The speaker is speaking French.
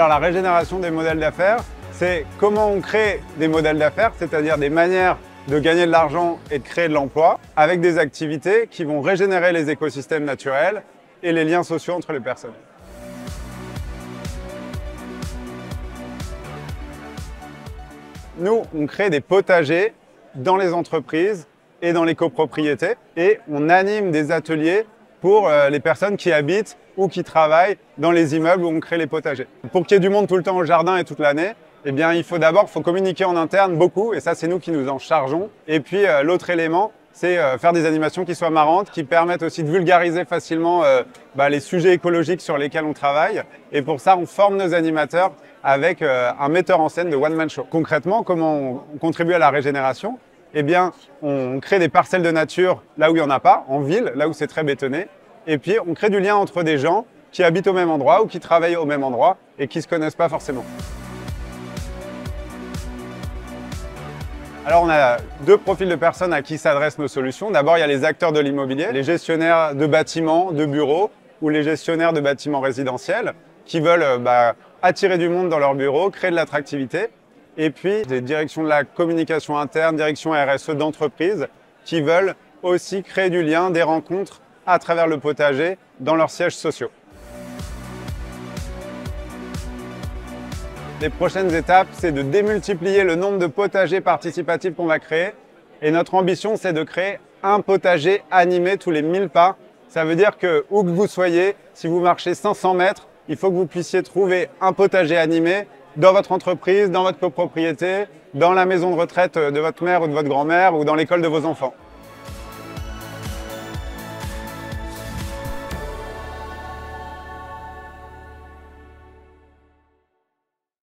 Alors la régénération des modèles d'affaires, c'est comment on crée des modèles d'affaires, c'est-à-dire des manières de gagner de l'argent et de créer de l'emploi avec des activités qui vont régénérer les écosystèmes naturels et les liens sociaux entre les personnes. Nous, on crée des potagers dans les entreprises et dans les copropriétés et on anime des ateliers pour les personnes qui habitent ou qui travaillent dans les immeubles où on crée les potagers. Pour qu'il y ait du monde tout le temps au jardin et toute l'année, eh bien, il faut d'abord communiquer en interne beaucoup, et ça, c'est nous qui nous en chargeons. Et puis, l'autre élément, c'est faire des animations qui soient marrantes, qui permettent aussi de vulgariser facilement les sujets écologiques sur lesquels on travaille. Et pour ça, on forme nos animateurs avec un metteur en scène de one-man show. Concrètement, comment on contribue à la régénération? Eh bien, on crée des parcelles de nature là où il n'y en a pas, en ville, là où c'est très bétonné. Et puis, on crée du lien entre des gens qui habitent au même endroit ou qui travaillent au même endroit et qui ne se connaissent pas forcément. Alors, on a deux profils de personnes à qui s'adressent nos solutions. D'abord, il y a les acteurs de l'immobilier, les gestionnaires de bâtiments, de bureaux ou les gestionnaires de bâtiments résidentiels qui veulent attirer du monde dans leurs bureaux, créer de l'attractivité. Et puis, des directions de la communication interne, direction RSE d'entreprises qui veulent aussi créer du lien, des rencontres à travers le potager dans leurs sièges sociaux. Les prochaines étapes, c'est de démultiplier le nombre de potagers participatifs qu'on va créer. Et notre ambition, c'est de créer un potager animé tous les 1000 pas. Ça veut dire que, où que vous soyez, si vous marchez 500 mètres, il faut que vous puissiez trouver un potager animé dans votre entreprise, dans votre copropriété, dans la maison de retraite de votre mère ou de votre grand-mère ou dans l'école de vos enfants.